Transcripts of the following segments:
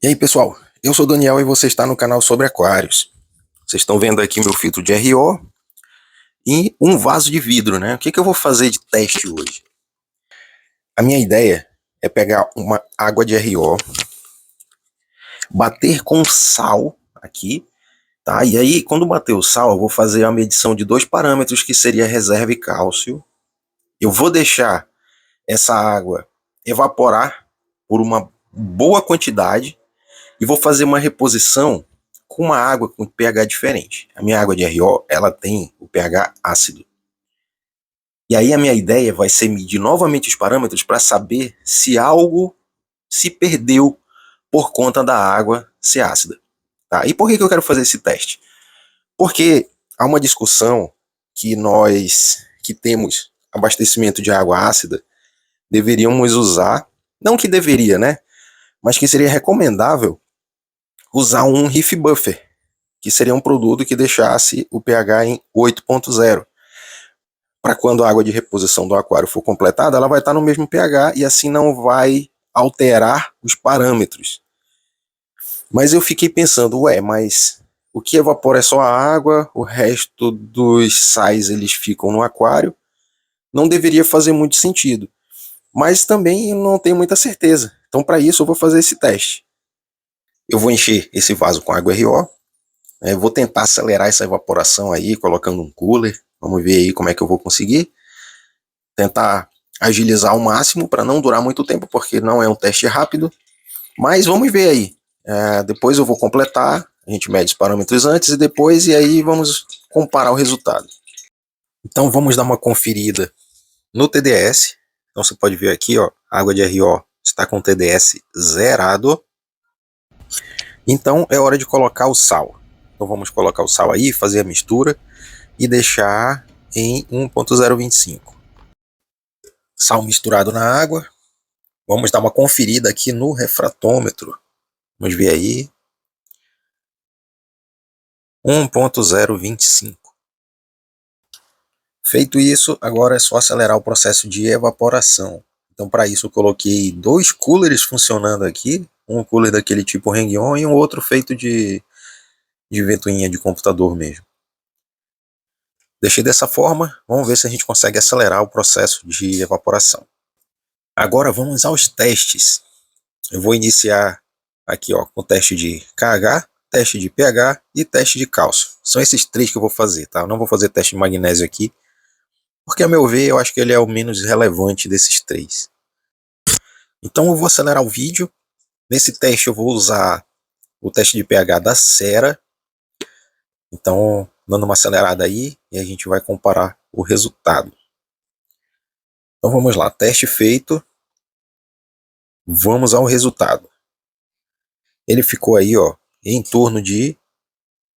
E aí, pessoal, eu sou o Daniel e você está no canal sobre aquários. Vocês estão vendo aqui meu filtro de RO e um vaso de vidro, né? O que eu vou fazer de teste hoje? A minha ideia é pegar uma água de RO, bater com sal aqui, tá? E aí, quando bater o sal, eu vou fazer a medição de dois parâmetros, que seria reserva e cálcio. Eu vou deixar essa água evaporar por uma boa quantidade e vou fazer uma reposição com uma água com pH diferente. A minha água de RO, ela tem o pH ácido. E aí a minha ideia vai ser medir novamente os parâmetros para saber se algo se perdeu por conta da água ser ácida. Tá? E por que eu quero fazer esse teste? Porque há uma discussão que nós que temos abastecimento de água ácida deveríamos usar, não que deveria, né? Mas que seria recomendável usar um reef buffer, que seria um produto que deixasse o pH em 8.0. Para quando a água de reposição do aquário for completada, ela vai estar no mesmo pH e assim não vai alterar os parâmetros. Mas eu fiquei pensando, mas o que evapora é só a água, o resto dos sais eles ficam no aquário, não deveria fazer muito sentido. Mas também eu não tenho muita certeza. Então para isso eu vou fazer esse teste. Eu vou encher esse vaso com água RO, vou tentar acelerar essa evaporação aí, colocando um cooler. Vamos ver aí como é que eu vou conseguir. Tentar agilizar ao máximo para não durar muito tempo, porque não é um teste rápido. Mas vamos ver aí. Depois eu vou completar. A gente mede os parâmetros antes e depois, e aí vamos comparar o resultado. Então vamos dar uma conferida no TDS. Então você pode ver aqui, ó, a água de RO está com TDS zerado. Então é hora de colocar o sal. Então vamos colocar o sal aí, fazer a mistura e deixar em 1.025. Sal misturado na água. Vamos dar uma conferida aqui no refratômetro. Vamos ver aí. 1.025. Feito isso, agora é só acelerar o processo de evaporação. Então para isso eu coloquei dois coolers funcionando aqui. Um cooler daquele tipo Hang-On e um outro feito de ventoinha de computador mesmo. Deixei dessa forma, vamos ver se a gente consegue acelerar o processo de evaporação. Agora vamos aos testes. Eu vou iniciar aqui, ó, com o teste de KH, teste de pH e teste de cálcio. São esses três que eu vou fazer, tá? Eu não vou fazer teste de magnésio aqui, porque a meu ver eu acho que ele é o menos relevante desses três. Então eu vou acelerar o vídeo. Nesse teste eu vou usar o teste de pH da Cera. Então, dando uma acelerada aí, e a gente vai comparar o resultado. Então vamos lá, teste feito. Vamos ao resultado. Ele ficou aí, ó, em torno de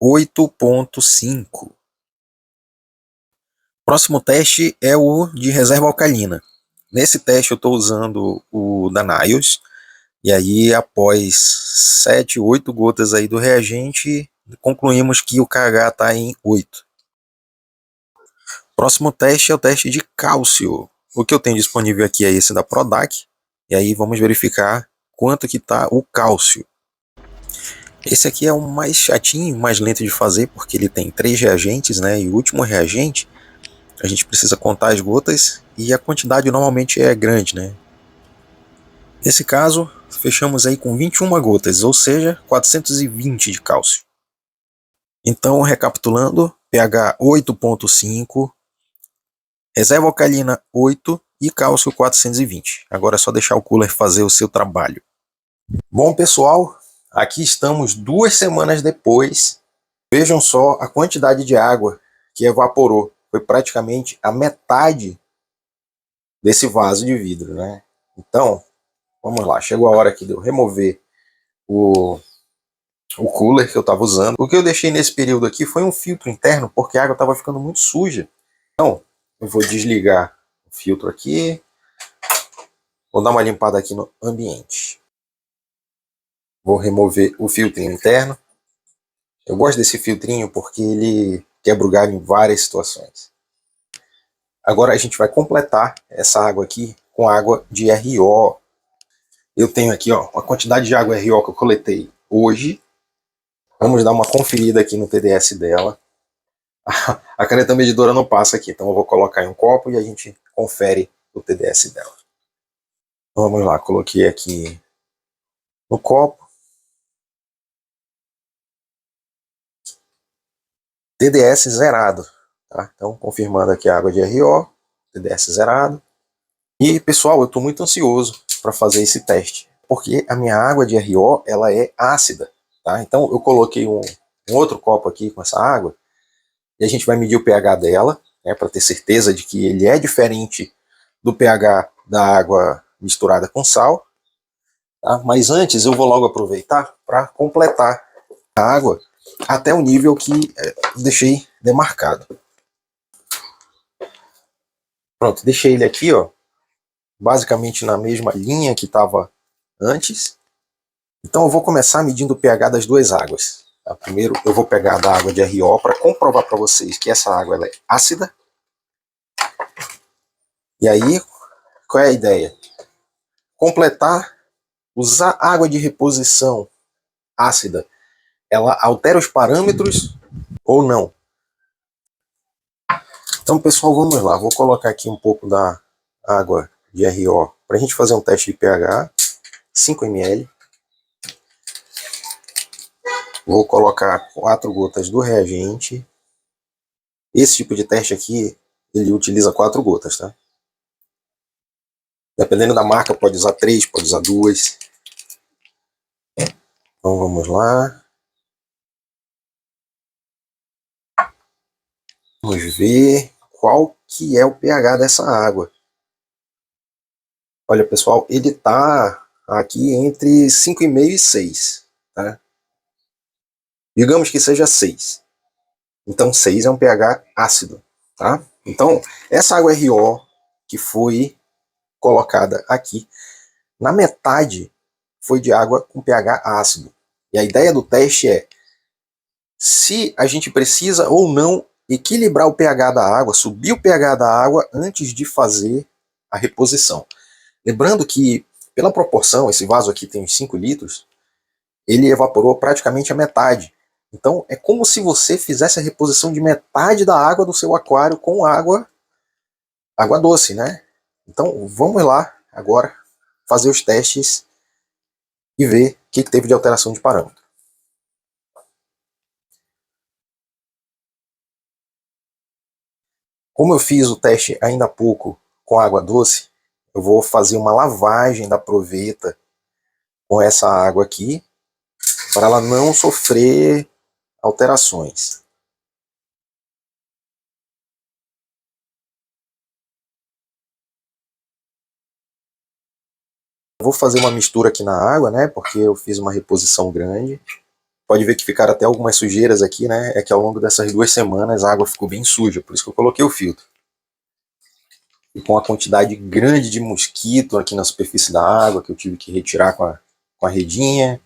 8.5. Próximo teste é o de reserva alcalina. Nesse teste eu estou usando o da Niles. E aí, após 7, 8 gotas aí do reagente, concluímos que o KH está em 8. Próximo teste é o teste de cálcio. O que eu tenho disponível aqui é esse da Prodac. E aí vamos verificar quanto que está o cálcio. Esse aqui é o mais chatinho, mais lento de fazer, porque ele tem 3 reagentes, né? E o último reagente, a gente precisa contar as gotas e a quantidade normalmente é grande, né? Nesse caso, fechamos aí com 21 gotas, ou seja, 420 de cálcio. Então, recapitulando, pH 8.5, reserva alcalina 8 e cálcio 420. Agora é só deixar o cooler fazer o seu trabalho. Bom, pessoal, aqui estamos 2 semanas depois. Vejam só a quantidade de água que evaporou. Foi praticamente a metade desse vaso de vidro, né? Então, vamos lá. Chegou a hora aqui de eu remover o cooler que eu estava usando. O que eu deixei nesse período aqui foi um filtro interno, porque a água estava ficando muito suja. Então, eu vou desligar o filtro aqui. Vou dar uma limpada aqui no ambiente. Vou remover o filtrinho interno. Eu gosto desse filtrinho porque ele quebra o galho em várias situações. Agora a gente vai completar essa água aqui com água de RO. Eu tenho aqui, ó, a quantidade de água RO que eu coletei hoje. Vamos dar uma conferida aqui no TDS dela. A caneta medidora não passa aqui, então eu vou colocar em um copo e a gente confere o TDS dela. Vamos lá, coloquei aqui no copo. TDS zerado. Tá? Então, confirmando aqui a água de RO, TDS zerado. E, pessoal, eu estou muito ansioso para fazer esse teste, porque a minha água de RO ela é ácida. Tá? Então, eu coloquei um outro copo aqui com essa água e a gente vai medir o pH dela, né, para ter certeza de que ele é diferente do pH da água misturada com sal. Tá? Mas antes, eu vou logo aproveitar para completar a água até o nível que deixei demarcado. Pronto, deixei ele aqui, ó, basicamente na mesma linha que estava antes. Então eu vou começar medindo o pH das duas águas. Tá? Primeiro eu vou pegar da água de RO para comprovar para vocês que essa água ela é ácida. E aí, qual é a ideia? Completar, usar água de reposição ácida. Ela altera os parâmetros ou não? Então, pessoal, vamos lá. Vou colocar aqui um pouco da água de RO para a gente fazer um teste de pH. 5 ml. Vou colocar 4 gotas do reagente. Esse tipo de teste aqui, ele utiliza 4 gotas, tá? Dependendo da marca, pode usar 3, pode usar 2. Então vamos lá. Vamos ver qual que é o pH dessa água. Olha, pessoal, ele está aqui entre 5,5 e 6. Tá? Digamos que seja 6. Então 6 é um pH ácido. Tá? Então, essa água RO que foi colocada aqui, na metade foi de água com pH ácido. E a ideia do teste é se a gente precisa ou não equilibrar o pH da água, subir o pH da água antes de fazer a reposição. Lembrando que, pela proporção, esse vaso aqui tem uns 5 litros, ele evaporou praticamente a metade. Então é como se você fizesse a reposição de metade da água do seu aquário com água doce, né? Então vamos lá agora fazer os testes e ver o que teve de alteração de parâmetro. Como eu fiz o teste ainda há pouco com água doce, eu vou fazer uma lavagem da proveta com essa água aqui, para ela não sofrer alterações. Eu vou fazer uma mistura aqui na água, né, porque eu fiz uma reposição grande. Pode ver que ficaram até algumas sujeiras aqui, né, é que ao longo dessas 2 semanas a água ficou bem suja, por isso que eu coloquei o filtro. E com a quantidade grande de mosquito aqui na superfície da água, que eu tive que retirar com a redinha,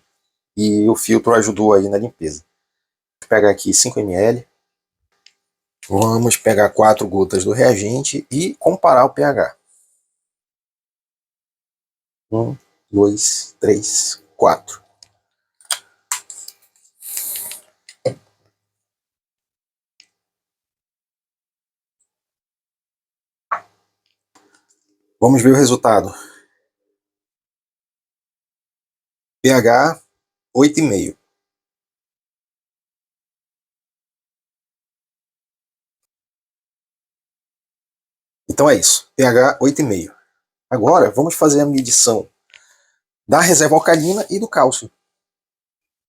e o filtro ajudou aí na limpeza. Vou pegar aqui 5 ml. Vamos pegar 4 gotas do reagente e comparar o pH. 1, 2, 3, 4. Vamos ver o resultado. pH 8,5. Então é isso, pH 8,5. Agora vamos fazer a medição da reserva alcalina e do cálcio.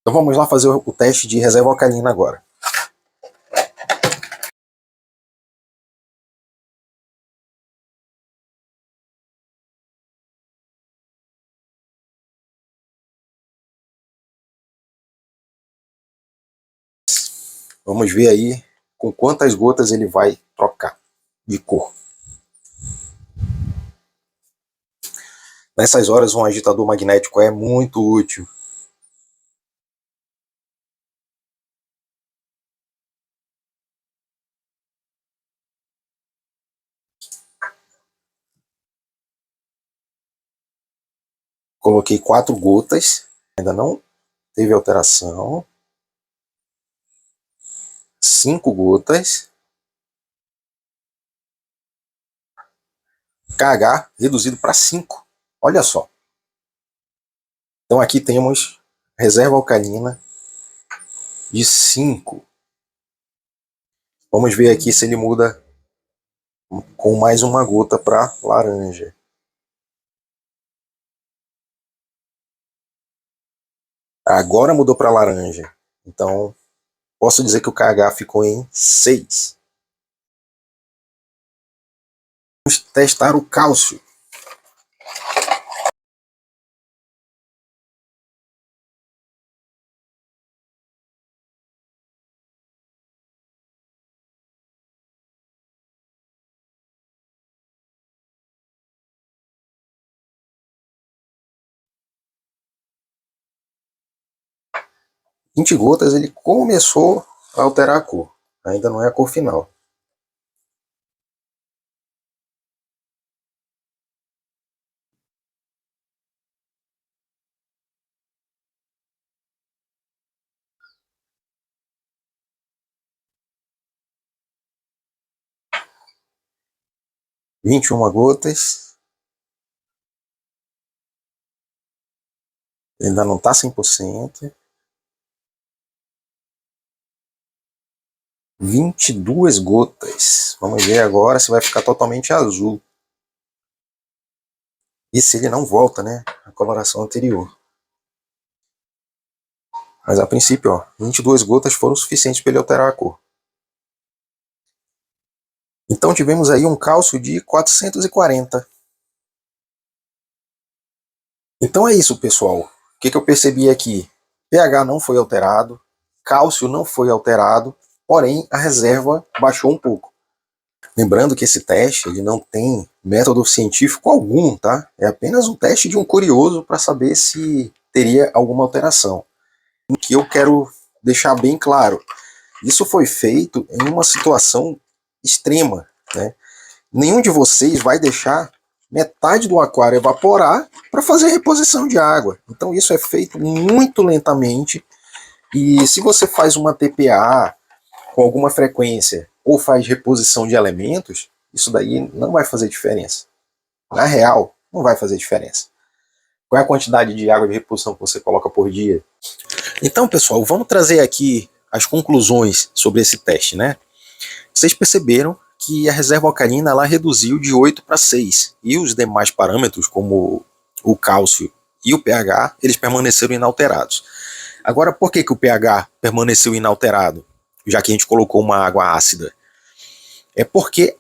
Então vamos lá fazer o teste de reserva alcalina agora. Vamos ver aí com quantas gotas ele vai trocar de cor. Nessas horas um agitador magnético é muito útil. Coloquei 4 gotas, ainda não teve alteração. 5 gotas. KH reduzido para 5. Olha só. Então aqui temos reserva alcalina de 5. Vamos ver aqui se ele muda com mais uma gota para laranja. Agora mudou para laranja. Então, posso dizer que o KH ficou em 6. Vamos testar o cálcio. Em 20 gotas ele começou a alterar a cor. Ainda não é a cor final. Vinte e uma gotas. Ainda não está 100%. 22 gotas. Vamos ver agora se vai ficar totalmente azul. E se ele não volta, né? A coloração anterior. Mas a princípio, ó, 22 gotas foram suficientes para ele alterar a cor. Então tivemos aí um cálcio de 440. Então é isso, pessoal. O que eu percebi aqui? pH não foi alterado, cálcio não foi alterado, porém a reserva baixou um pouco. Lembrando que esse teste ele não tem método científico algum, tá? É apenas um teste de um curioso para saber se teria alguma alteração. O que eu quero deixar bem claro, isso foi feito em uma situação extrema, né? Nenhum de vocês vai deixar metade do aquário evaporar para fazer reposição de água. Então isso é feito muito lentamente, e se você faz uma TPA com alguma frequência ou faz reposição de elementos, isso daí não vai fazer diferença. Na real, não vai fazer diferença. Qual é a quantidade de água de reposição que você coloca por dia? Então, pessoal, vamos trazer aqui as conclusões sobre esse teste, né? Vocês perceberam que a reserva alcalina ela reduziu de 8 para 6, e os demais parâmetros, como o cálcio e o pH, eles permaneceram inalterados. Agora, por que o pH permaneceu inalterado, já que a gente colocou uma água ácida? É porque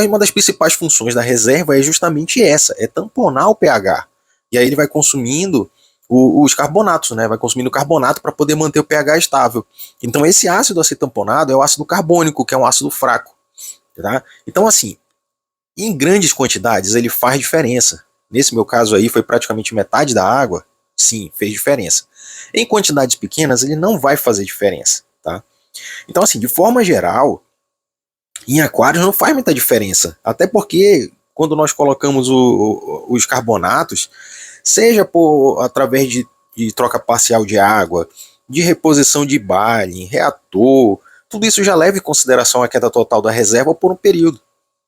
uma das principais funções da reserva é justamente essa, é tamponar o pH. E aí ele vai consumindo os carbonatos, né? Vai consumindo carbonato para poder manter o pH estável. Então esse ácido a ser tamponado é o ácido carbônico, que é um ácido fraco. Tá? Então assim, em grandes quantidades ele faz diferença. Nesse meu caso aí foi praticamente metade da água, sim, fez diferença. Em quantidades pequenas ele não vai fazer diferença. Tá? Então assim, de forma geral, em aquários não faz muita diferença. Até porque quando nós colocamos os carbonatos, seja através de troca parcial de água, de reposição de Balin, reator, tudo isso já leva em consideração a queda total da reserva por um período,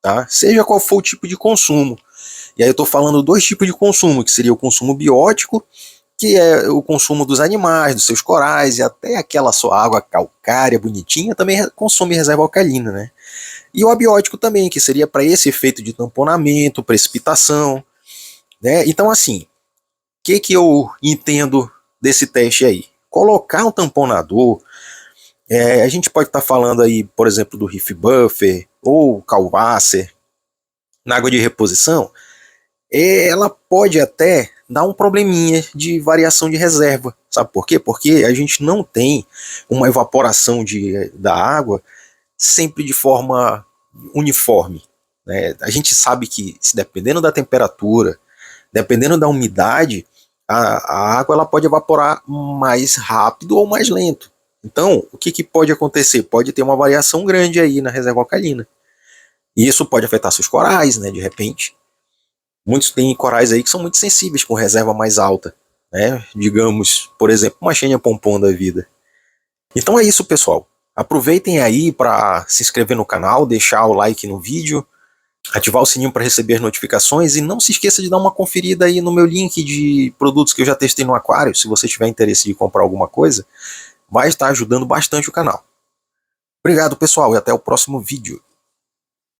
tá? Seja qual for o tipo de consumo. E aí eu estou falando dois tipos de consumo, que seria o consumo biótico, que é o consumo dos animais, dos seus corais, e até aquela sua água calcária bonitinha também consome reserva alcalina, né? E o abiótico também, que seria para esse efeito de tamponamento, precipitação, né? Então assim, o que eu entendo desse teste aí? Colocar um tamponador, a gente pode estar falando aí, por exemplo, do Reef Buffer ou Calvasser, na água de reposição, ela pode até dar um probleminha de variação de reserva. Sabe por quê? Porque a gente não tem uma evaporação da água sempre de forma uniforme. Né? A gente sabe que, se dependendo da temperatura, dependendo da umidade, a água ela pode evaporar mais rápido ou mais lento. Então, o que pode acontecer? Pode ter uma variação grande aí na reserva alcalina. E isso pode afetar seus corais, né, de repente. Muitos têm corais aí que são muito sensíveis com reserva mais alta, né? Digamos, por exemplo, uma Xenia pompom da vida. Então é isso, pessoal. Aproveitem aí para se inscrever no canal, deixar o like no vídeo, ativar o sininho para receber notificações e não se esqueça de dar uma conferida aí no meu link de produtos que eu já testei no aquário, se você tiver interesse de comprar alguma coisa, vai estar ajudando bastante o canal. Obrigado, pessoal, e até o próximo vídeo.